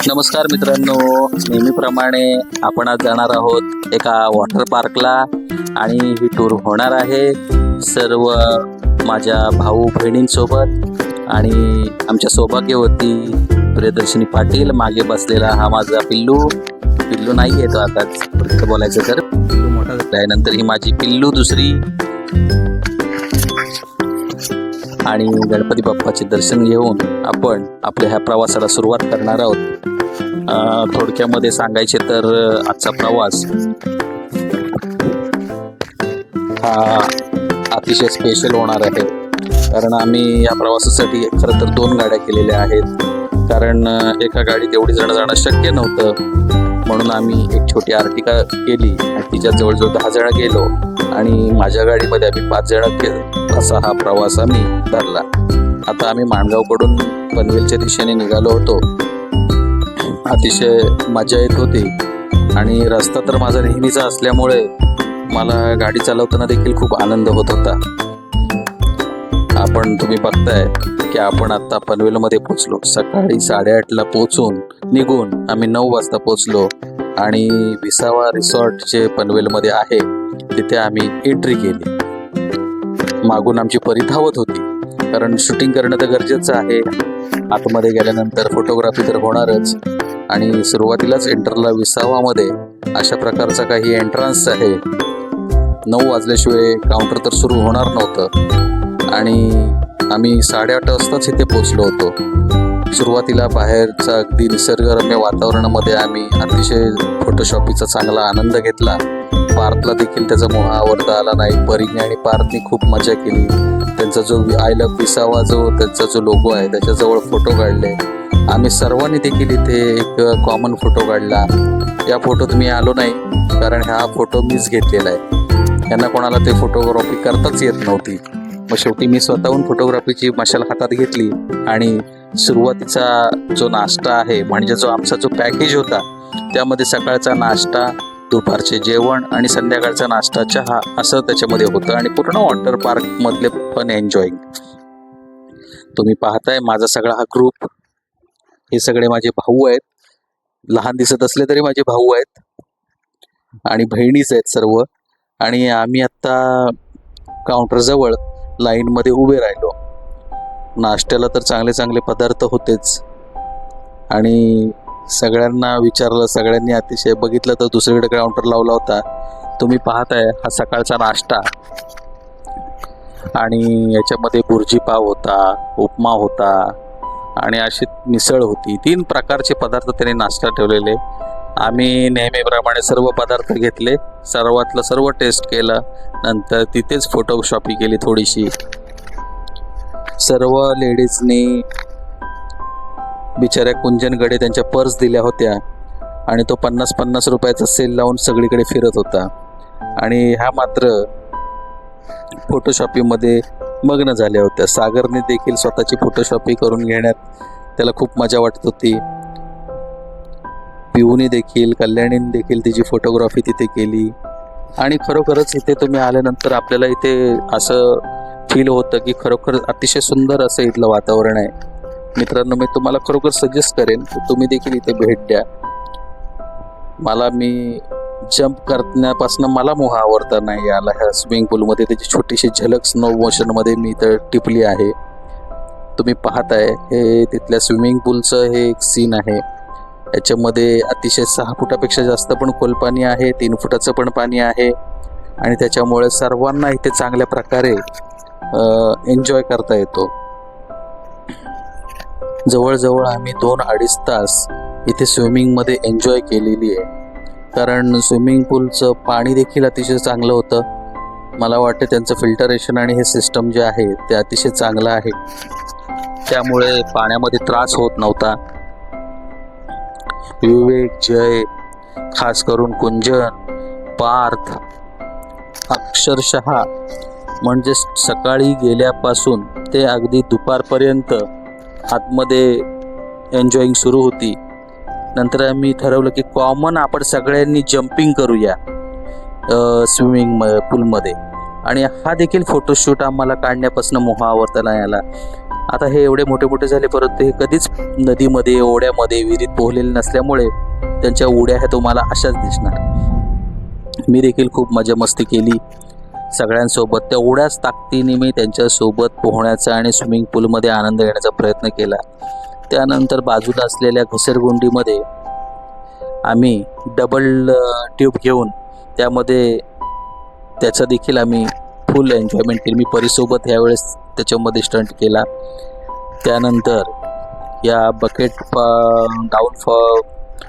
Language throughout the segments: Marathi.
नमस्कार मित्रांनो, नेहमीप्रमाणे आपण आज जाणार आहोत एका वॉटर पार्कला आणि ही टूर होणार आहे सर्व माझ्या भाऊ बहिणींसोबत आणि आमच्या सौभाग्यवती प्रियदर्शिनी पाटील. मागे बसलेला हा माझा पिल्लू नाही येतो आता बोलायचं तर पिल्लू मोठा झाला आहे. नंतर ही माझी पिल्लू दुसरी आणि गणपती बाप्पाचे दर्शन घेऊन आपण आपल्या ह्या प्रवासाला सुरुवात करणार आहोत. थोडक्यामध्ये सांगायचे तर आजचा प्रवास हा अतिशय स्पेशल होणार आहे, कारण आम्ही या प्रवासासाठी खरं तर 2 गाड्या केलेल्या आहेत. कारण एका गाडीत एवढी जण जाणं शक्य नव्हतं, म्हणून आम्ही एक छोटी आर्टिका केली आणि तिच्या जवळजवळ 10 जण गेलो आणि माझ्या गाडीमध्ये आम्ही 5 जण केलो. असा हा प्रवास आम्ही धरला. आता आम्ही माणगावकडून पनवेलच्या दिशेने निघालो होतो. अतिशय मजा येत होती आणि रस्ता तर माझा नेहमीचा असल्यामुळे मला गाडी चालवताना देखील खूप आनंद होत होता. तुम्ही बघताय की आपण आता पनवेलमध्ये पोचलो. सकाळी 8:30ला पोचून निघून आम्ही 9 वाजता पोचलो आणि विसावा रिसॉर्ट जे पनवेलमध्ये आहे तिथे आम्ही एंट्री केली. मागून आमची परी धावत होती, कारण शूटिंग करणं तर गरजेचं आहे. आतमध्ये गेल्यानंतर फोटोग्राफी तर होणारच आणि सुरुवातीलाच एंटरला विसावामध्ये अशा प्रकारचा काही एंट्रन्स आहे. 9 वाजल्याशिवाय काउंटर तर सुरू होणार नव्हतं आणि आम्ही 8:30 वाजताच इथे पोचलो होतो. सुरुवातीला बाहेरचा अगदी निसर्गरम्य वातावरणामध्ये आम्ही अतिशय फोटोशॉपीचा चांगला आनंद घेतला. पार्थला देखील त्याचा मोह आवडता आला नाही. परीने आणि पार्थने खूप मजा केली. त्यांचा जो आय लव्ह विसावा त्यांचा जो लोगो आहे त्याच्याजवळ फोटो काढले. आम्ही सर्वांनी देखील इथे एक कॉमन फोटो काढला. या फोटोत मी आलो नाही, कारण हा फोटो मीच घेतलेला आहे. यांना कोणाला ते फोटोग्राफी करताच येत नव्हती. मग शेवटी मी स्वतःहून फोटोग्राफीची मशाल हातात घेतली आणि सुरुवातीचा जो नाश्ता आहे, म्हणजे जो आमचा जो पॅकेज होता त्यामध्ये सकाळचा नाश्ता, दुपारचे जेवण आणि संध्याकाळचा नाश्ता, चहा असं त्याच्यामध्ये होतं आणि पूर्ण वॉटर पार्क मधले फन एन्जॉईंग. तुम्ही पाहताय माझा सगळा हा ग्रुप. हे सगळे माझे भाऊ आहेत. लहान दिसत असले तरी माझे भाऊ आहेत आणि बहिणीच आहेत सर्व. आणि आम्ही आत्ता काउंटरजवळ लाईनमध्ये उभे राहिलो. नाश्त्याला तर चांगले चांगले पदार्थ होतेच आणि सगळ्यांना विचारलं. सगळ्यांनी अतिशय बघितलं तर दुसरीकडे काउंटर लावला होता. तुम्ही पाहताय हा सकाळचा नाश्ता आणि याच्यामध्ये बुर्जी पाव होता, उपमा होता आणि अशी मिसळ होती. 3 प्रकारचे पदार्थ त्याने नाश्ता ठेवलेले. आम्ही नेहमीप्रमाणे सर्व पदार्थ घेतले, सर्वातलं सर्व टेस्ट केलं. नंतर तिथेच फोटोशॉपी केली थोडीशी. सर्व लेडीजनी बिचाऱ्या कुंजनकडे त्यांच्या पर्स दिल्या होत्या आणि तो 50-50 रुपयाचा सेल लावून सगळीकडे फिरत होता आणि ह्या मात्र फोटोशॉपीमध्ये मग्न झाल्या होत्या. सागरने देखील स्वतःची फोटोशॉपी करून घेण्यात त्याला खूप मजा वाटत होती. पिऊने देखील, कल्याणीने देखील तिची फोटोग्राफी तिथे केली. आणि खरोखरच इथे तुम्ही आल्यानंतर आपल्याला इथे असं फील होतं की खरोखर अतिशय सुंदर असं इथलं वातावरण आहे. मित्रांनो, मी तुम्हाला खरोखर सजेस्ट करेन की तुम्ही देखील इथे भेट द्या. मी जंप करण्यापासून मला मोह आवडता नाही आला. ह्या स्विमिंग पूलमध्ये त्याची छोटीशी झलक स्नो मोशनमध्ये मी इथं टिपली आहे. तुम्ही पाहताय हे तिथल्या स्विमिंग पूलचं हे एक सीन आहे. याच्यामध्ये अतिशय 6 फुटापेक्षा जास्त पण खोल पाणी आहे, 3 फुटाचं पण पाणी आहे आणि त्याच्यामुळे सर्वांना इथे चांगल्या प्रकारे एन्जॉय करता येतो. जवळजवळ आम्ही 2-2.5 तास इथे स्विमिंगमध्ये एन्जॉय केलेली आहे. कारण स्विमिंग पूलचं पाणी देखील अतिशय चांगलं होतं. मला वाटतं त्यांचं फिल्टरेशन आणि हे सिस्टम जे आहे ते अतिशय चांगलं आहे, त्यामुळे पाण्यामध्ये त्रास होत नव्हता. विवेक, जय, खास करून कुंजन, पार्थ अक्षरशः म्हणजे सकाळी गेल्यापासून ते अगदी दुपारपर्यंत आतमध्ये एन्जॉईंग सुरू होती. नंतर आम्ही ठरवलं की कॉमन आपण सगळ्यांनी जम्पिंग करूया स्विमिंग पूलमध्ये आणि हा देखील फोटोशूट आम्हाला काढण्यापासून मोह आवडता नाही आला. आता हे एवढे मोठे मोठे झाले, परंतु हे कधीच नदीमध्ये, ओढ्यामध्ये, विहिरीत पोहलेले नसल्यामुळे त्यांच्या उड्या ह्या तुम्हाला अशाच दिसणार. मी देखील खूप मजा मस्ती केली सगळ्यांसोबत. तेवढ्याच ताकदीने मी त्यांच्यासोबत पोहण्याचा आणि स्विमिंग पूलमध्ये आनंद घेण्याचा प्रयत्न केला. त्यानंतर बाजूला असलेल्या घसरगुंडीमध्ये आम्ही डबल ट्यूब घेऊन त्याचा देखील आम्ही फुल एन्जॉयमेंट केली. मी परीसोबत ह्यावेळेस त्याच्यामध्ये स्टंट केला. त्यानंतर या बकेट डाऊन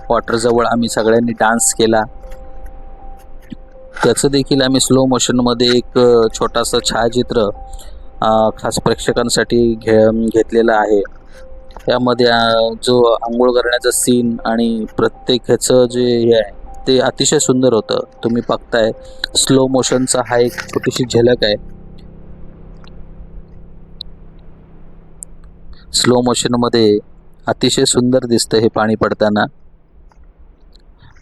वॉटरजवळ आम्ही सगळ्यांनी डान्स केला. त्याचं देखील आम्ही स्लो मोशनमध्ये एक छोटासा छायाचित्र खास प्रेक्षकांसाठी घेतलेला आहे. त्यामध्ये जो आंघोळ करण्याचा सीन आणि प्रत्येक ह्याचं जे हे आहे ते अतिशय सुंदर होतं. तुम्ही बघताय स्लो मोशनचा हा एक छोटीशी झलक आहे. स्लो मोशनमध्ये अतिशय सुंदर दिसतं हे पाणी पडताना.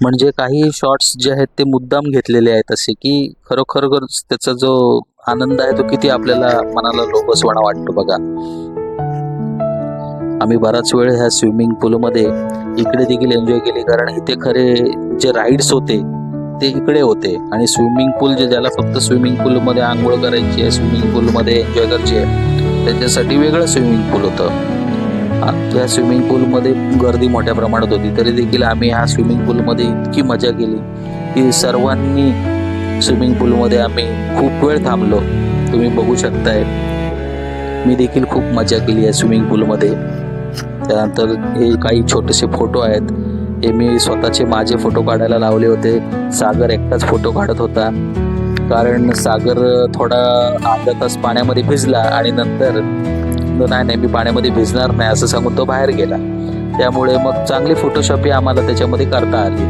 म्हणजे काही शॉट्स जे आहेत ते मुद्दाम घेतलेले आहेत असे की खरोखर त्याचा जो आनंद आहे तो किती आपल्याला मनाला लोभसवाणा वाटतो बघा. आम्ही बराच वेळ ह्या स्विमिंग पूलमध्ये इकडे देखील एन्जॉय केली, कारण इथे खरे जे राईड्स होते ते इकडे होते आणि स्विमिंग पूल ज्याला फक्त स्विमिंग पूलमध्ये आंघोळ करायची आहे, स्विमिंग पूलमध्ये एन्जॉय करायची आहे, त्याच्यासाठी वेगळं स्विमिंग पूल होतं. त्या स्विमिंग पूलमध्ये गर्दी मोठ्या प्रमाणात होती, तरी देखील आम्ही ह्या स्विमिंग पूलमध्ये इतकी मजा केली की सर्वांनी स्विमिंग पूलमध्ये आम्ही खूप वेळ थांबलो. तुम्ही बघू शकताय मी देखील खूप मजा केली आहे स्विमिंग पूलमध्ये. त्यानंतर हे काही छोटेसे फोटो आहेत, हे मी स्वतःचे माझे फोटो काढायला लावले होते. सागर एकटाच फोटो काढत होता, कारण सागर थोडा अर्धा तास पाण्यामध्ये भिजला आणि नंतर नाही मी पाण्यामध्ये भिजणार नाही असं सांगून तो बाहेर गेला. त्यामुळे मग चांगली फोटोशॉपी आम्हाला त्याच्यामध्ये करता आली.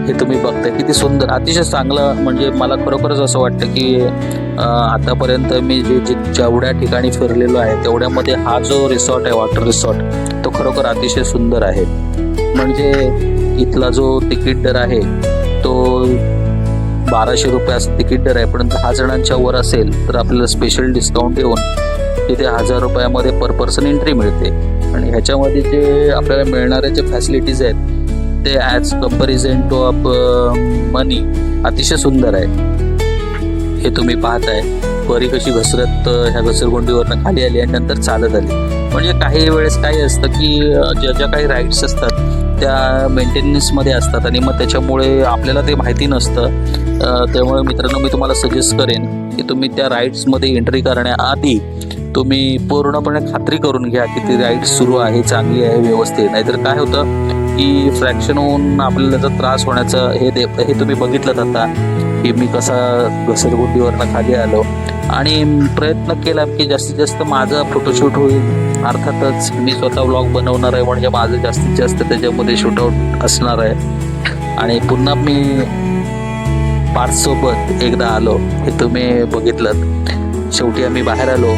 हे तुम्ही बघताय किती सुंदर, अतिशय चांगलं. म्हणजे मला खरोखरच असं वाटतं की आतापर्यंत मी जेवढ्या ठिकाणी फिरलेलो आहे तेवढ्यामध्ये हा जो रिसॉर्ट आहे, वॉटर रिसॉर्ट, तो खरोखर अतिशय सुंदर आहे. म्हणजे इथला जो तिकीट दर आहे तो 1200 रुपये असं तिकीट दर आहे, पण 10 जणांच्या वर असेल तर आपल्याला स्पेशल डिस्काउंट देऊन तिथे 1000 रुपयामध्ये पर पर्सन एंट्री मिळते. आणि ह्याच्यामध्ये जे आपल्याला मिळणारे जे फॅसिलिटीज आहेत ते ॲज कम्पॅरिझन टू ऑफ मनी अतिशय सुंदर आहे. हे तुम्ही पाहताय परी कशी घसरत ह्या घसरगुंडीवरनं खाली आली आणि नंतर चालत आली. म्हणजे काही वेळेस काय असतं की ज्या काही राईड्स असतात त्या मेंटेनन्समध्ये असतात आणि मग त्याच्यामुळे आपल्याला ते माहिती नसतं. त्यामुळे मित्रांनो मी तुम्हाला सजेस्ट करेन की तुम्ही त्या राईड्समध्ये एंट्री करण्याआधी तुम्ही पूर्णपणे खात्री करून घ्या की ती राईड सुरू आहे, चांगली आहे, व्यवस्थित. नाहीतर काय होतं की फ्रॅक्शन होऊन आपल्याला त्याचा त्रास होण्याचं हे तुम्ही बघितलं आता की मी कसा घसरगुंडीवरनं खाली आलो आणि प्रयत्न केला की जास्तीत जास्त माझा फोटोशूट होईल. अर्थातच मी स्वतः व्लॉग बनवणार आहे म्हणजे माझं जास्तीत जास्त त्याच्यामध्ये शूटआउट असणार आहे. आणि पुन्हा मी पार्थसोबत एकदा आलो, हे तुम्ही बघितलं. शेवटी आम्ही बाहेर आलो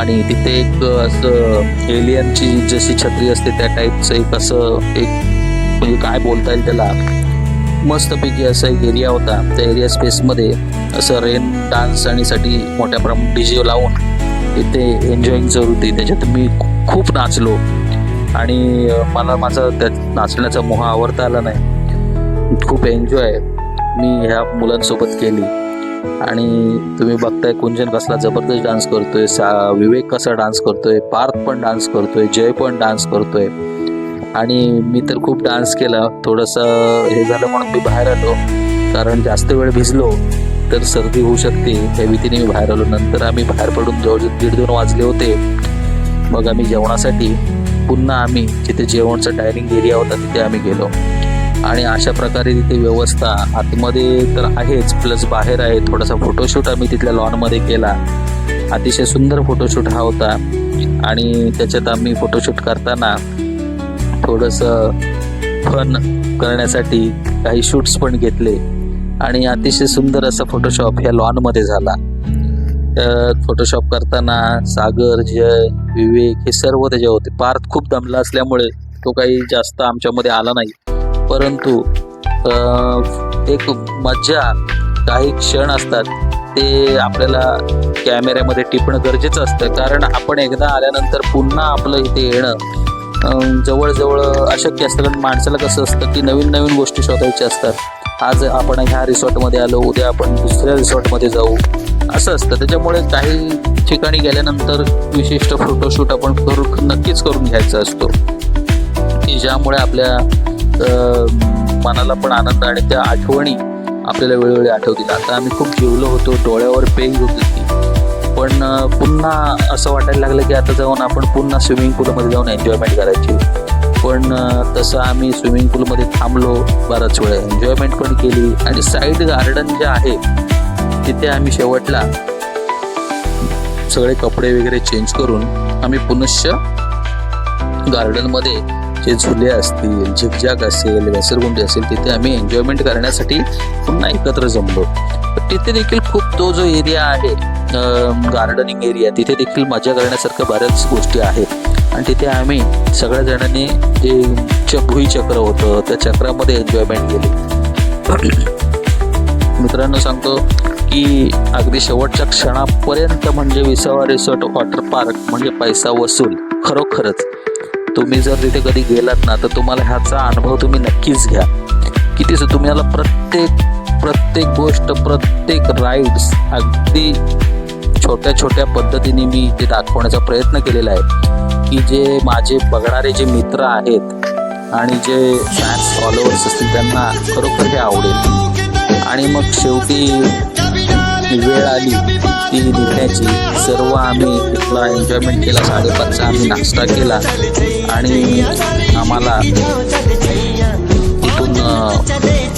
आणि तिथे एक असं एलियनची जशी छत्री असते त्या टाईपचं एक असं एक म्हणजे काय बोलता येईल त्याला, मस्तपैकी असा एक एरिया होता. त्या एरिया स्पेसमध्ये असं रेन डान्स आणि साठी मोठ्या प्रमाणात DJ लावून तिथे एन्जॉईंग जरूर होती. त्याच्यात मी खूप नाचलो आणि मला माझा त्या नाचण्याचा मोह आवडता आला नाही. खूप एन्जॉय मी ह्या मुलांसोबत केली. आणि तुम्ही बघताय कुंजन कसला जबरदस्त डान्स करतोय, विवेक कसा डान्स करतोय, पार्थ पण डान्स करतोय, जय पण डान्स करतोय. आणि मी तर खूप डान्स केला. थोडंसं हे झालं म्हणून मी बाहेर आलो, कारण जास्त वेळ भिजलो तर सर्दी होऊ शकते त्या भीतीने मी बाहेर आलो. नंतर आम्ही बाहेर पडून जवळजवळ 1:30-2 वाजले होते. मग आम्ही जेवणासाठी पुन्हा आम्ही जिथे जेवणचा डायनिंग एरिया होता तिथे आम्ही गेलो. आणि अशा प्रकारे तिथे व्यवस्था आतमध्ये तर आहेच, प्लस बाहेर आहे. थोडासा फोटोशूट आम्ही तिथल्या लॉनमध्ये केला. अतिशय सुंदर फोटोशूट हा होता. आणि त्याच्यात आम्ही फोटोशूट करताना थोडंसं फन करण्यासाठी काही शूट्स पण घेतले आणि अतिशय सुंदर असा फोटोशॉप ह्या लॉनमध्ये झाला. तर फोटोशॉप करताना सागर, जय, विवेक हे सर्व त्याचे होते. पार्थ खूप दमला असल्यामुळे तो काही जास्त आमच्यामध्ये आला नाही, परंतु एक मज्जा, काही क्षण असतात ते आपल्याला कॅमेऱ्यामध्ये टिपणं गरजेचं असतं, कारण आपण एकदा आल्यानंतर पुन्हा आपलं इथे येणं जवळजवळ अशक्य असतं. कारण माणसाला कसं असतं की नवीन नवीन गोष्टी शोधायच्या असतात. आज आपण ह्या रिसॉर्टमध्ये आलो, उद्या आपण दुसऱ्या रिसॉर्टमध्ये जाऊ, असं असतं. त्याच्यामुळे काही ठिकाणी गेल्यानंतर विशिष्ट फोटोशूट आपण नक्कीच करून घ्यायचा असतो, की ज्यामुळे आपल्या मनाला पण आनंद आणि त्या आठवणी आपल्याला वेळोवेळी आठवतील. आता आम्ही खूप जेवलो होतो, डोळ्यावर पेंग होती, पण पुन्हा असं वाटायला लागलं की आता जाऊन आपण पुन्हा स्विमिंग पूलमध्ये जाऊन एन्जॉयमेंट करायची. पण तसं आम्ही स्विमिंग पूलमध्ये थांबलो, बराच वेळ एन्जॉयमेंट पण केली. आणि साईड गार्डन जे आहे तिथे आम्ही शेवटला सगळे कपडे वगैरे चेंज करून आम्ही पुनश्च गार्डनमध्ये जे झुले असतील, झिकझॅक असेल, घसरगुंडी असेल, तिथे आम्ही एन्जॉयमेंट करण्यासाठी पुन्हा एकत्र जमलो. तिथे देखील खूप तो जो एरिया आहे गार्डनिंग एरिया, तिथे देखील मजा करण्यासारख्या बऱ्याच गोष्टी आहेत. आणि तिथे आम्ही सगळ्या जणांनी जे भुईचक्र होतं त्या चक्रामध्ये एन्जॉयमेंट केली. मित्रांनो सांगतो की अगदी शेवटच्या क्षणापर्यंत म्हणजे विसावा रिसॉर्ट वॉटर पार्क म्हणजे पैसा वसूल. खरोखरच तुम्ही जर तिथे कधी गेलात ना, तर तुम्हाला ह्याचा अनुभव तुम्ही नक्कीच घ्या. किती तुम्हाला प्रत्येक गोष्ट, प्रत्येक राईड्स अगदी छोट्या छोट्या पद्धतीने मी ते दाखवण्याचा प्रयत्न केलेला आहे, की जे माझे बघणारे जे मित्र आहेत आणि जे फॅन्स फॉलोअर्स असतील त्यांना खरोखर हे आवडेल. आणि मग शेवटी वेळ आली ती निघण्याची. सर्व आम्ही तिथला एन्जॉयमेंट केला. 5:30चा आम्ही नाश्ता केला आणि आम्हाला तिथून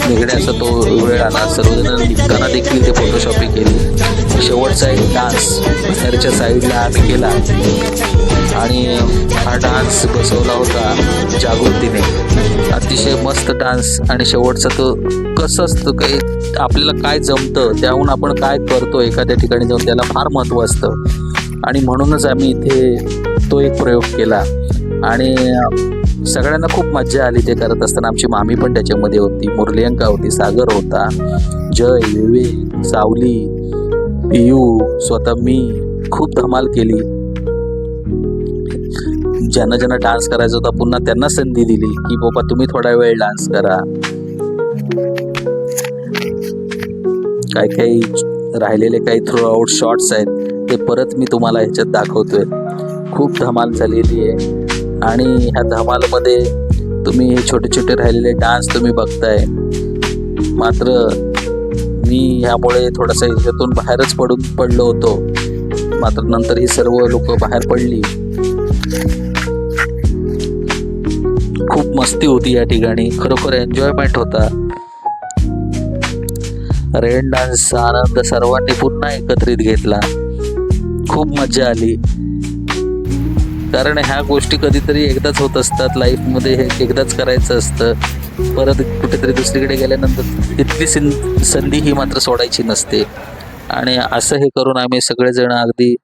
निघण्याचा तो वेळ आला. सर्वजण निघताना देखील ते फोटोशॉपिंग केली. शेवटचा एक डान्स घरच्या साईडला आम्ही केला आणि हा डान्स बसवला होता जागृतीने. अतिशय मस्त डान्स. आणि शेवटचा तो कसं असतं, काही आपल्याला काय जमतं त्याहून आपण काय करतो एखाद्या ठिकाणी जाऊन, त्याला फार महत्त्व असतं. आणि म्हणूनच आम्ही इथे तो एक प्रयोग केला आणि सगळ्यांना खूप मजा आली ते करत असताना. आमची मामी पण त्याच्यामध्ये होती, मुरलियंका होती, सागर होता, जय, विवेक, सावली, पियू, स्वतः मी खूप धमाल केली. ज्यांना ज्यांना डान्स करायचा होता पुन्हा त्यांना संधी दिली की बाबा तुम्ही थोडा वेळ डान्स करा. काही राहिलेले काही थ्रू आउट शॉट्स आहेत ते परत मी तुम्हाला ह्याच्यात दाखवतोय. खूप धमाल झालेली आहे आणि ह्या धमालमध्ये तुम्ही हे छोटे छोटे राहिलेले डान्स तुम्ही बघताय. मात्र मी ह्यामुळे थोडासा ह्याच्यातून बाहेरच पडलो होतो. मात्र नंतर ही सर्व लोक बाहेर पडली. खूप मस्ती होती या ठिकाणी, खरोखर एन्जॉयमेंट होता. रेन डान्सचा आनंद सर्वांनी पुन्हा एकत्रित घेतला. खूप मजा आली, कारण ह्या गोष्टी कधीतरी एकदाच होत असतात लाईफमध्ये. हे एकदाच करायचं असतं. परत कुठेतरी दुसरीकडे गेल्यानंतर तिथली संधी ही मात्र सोडायची नसते. आणि असं हे करून आम्ही सगळेजण अगदी